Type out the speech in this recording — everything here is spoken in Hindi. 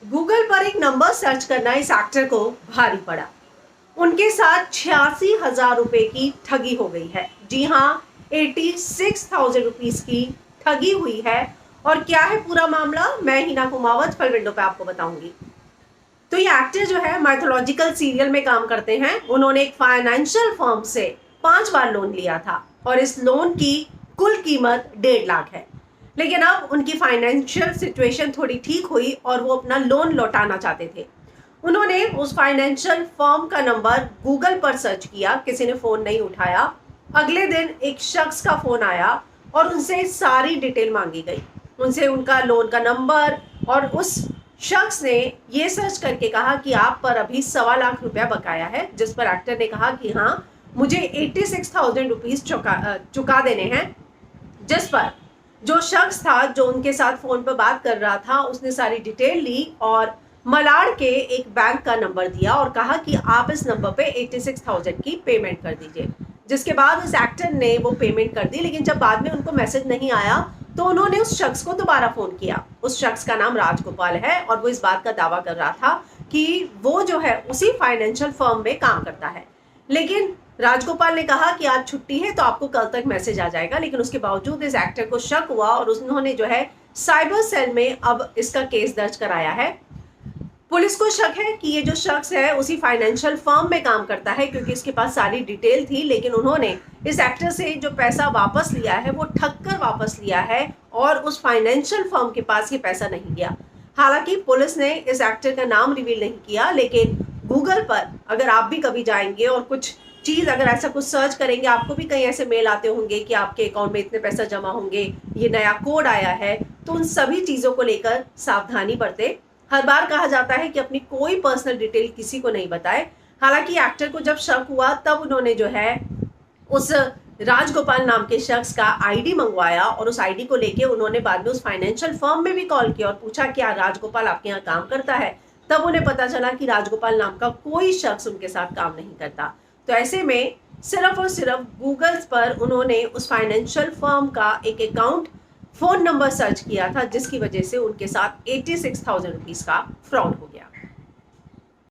गूगल पर एक नंबर सर्च करना इस एक्टर को भारी पड़ा। उनके साथ 86,000 रुपए की ठगी हो गई है। जी हाँ, 86,000 रुपीज की ठगी हुई है। और क्या है पूरा मामला, मैं हिना कुमावत फल विंडो पे आपको बताऊंगी। तो ये एक्टर जो है माइथोलॉजिकल सीरियल में काम करते हैं। उन्होंने एक फाइनेंशियल फर्म से 5 बार लोन लिया था और इस लोन की कुल कीमत 1.5 लाख है। लेकिन अब उनकी फाइनेंशियल सिचुएशन थोड़ी ठीक हुई और वो अपना लोन लौटाना चाहते थे। उन्होंने उस फाइनेंशियल फर्म का नंबर गूगल पर सर्च किया, किसी ने फोन नहीं उठाया। अगले दिन एक शख्स का फोन आया और उनसे सारी डिटेल मांगी गई। उनसे उनका लोन का नंबर, और उस शख्स ने ये सर्च करके कहा कि आप पर अभी 1.25 लाख रुपया बकाया है, जिस पर एक्टर ने कहा कि हाँ, मुझे 86,000 रुपीज चुका देने हैं। जिस पर जो शख्स था जो उनके साथ फोन पर बात कर रहा था, उसने सारी डिटेल ली और मलाड के एक बैंक का नंबर दिया और कहा कि आप इस नंबर पे 86,000 की पेमेंट कर दीजिए। जिसके बाद उस एक्टर ने वो पेमेंट कर दी। लेकिन जब बाद में उनको मैसेज नहीं आया तो उन्होंने उस शख्स को दोबारा फोन किया। उस शख्स का नाम राजगोपाल है और वो इस बात का दावा कर रहा था कि वो जो है उसी फाइनेंशियल फर्म में काम करता है। लेकिन राजगोपाल ने कहा कि आज छुट्टी है तो आपको कल तक मैसेज आ जाएगा। लेकिन उसके बावजूद इस एक्टर को शक हुआ और उन्होंने जो है साइबर सेल में अब इसका केस दर्ज कराया है। पुलिस को शक है कि ये जो शख्स है उसी फाइनेंशियल फर्म में काम करता है, क्योंकि इसके पास सारी डिटेल थी। लेकिन उन्होंने इस एक्टर से जो पैसा वापस लिया है वो ठग कर वापस लिया है और उस फाइनेंशियल फर्म के पास ये पैसा नहीं गया। हालांकि पुलिस ने इस एक्टर का नाम रिवील नहीं किया, लेकिन गूगल पर अगर आप भी कभी जाएंगे और कुछ चीज अगर ऐसा कुछ सर्च करेंगे, आपको भी कहीं ऐसे मेल आते होंगे कि आपके अकाउंट में इतने पैसा जमा होंगे, ये नया कोड आया है। तो उन सभी चीजों को लेकर सावधानी बरते। हर बार कहा जाता है कि अपनी कोई पर्सनल डिटेल किसी को नहीं बताए। हालांकि एक्टर को जब शक हुआ तब उन्होंने जो है उस राजगोपाल नाम के शख्स का आईडी मंगवाया और उस आईडी को लेके उन्होंने बाद में उस फाइनेंशियल फर्म में भी कॉल किया और पूछा क्या राजगोपाल आपके यहाँ काम करता है। तब उन्हें पता चला कि राजगोपाल नाम का कोई शख्स उनके साथ काम नहीं करता। तो ऐसे में सिर्फ और सिर्फ गूगल पर उन्होंने उस फाइनेंशियल फर्म का एक अकाउंट, फोन नंबर सर्च किया था, जिसकी वजह से उनके साथ 86,000 रुपीज का फ्रॉड हो गया।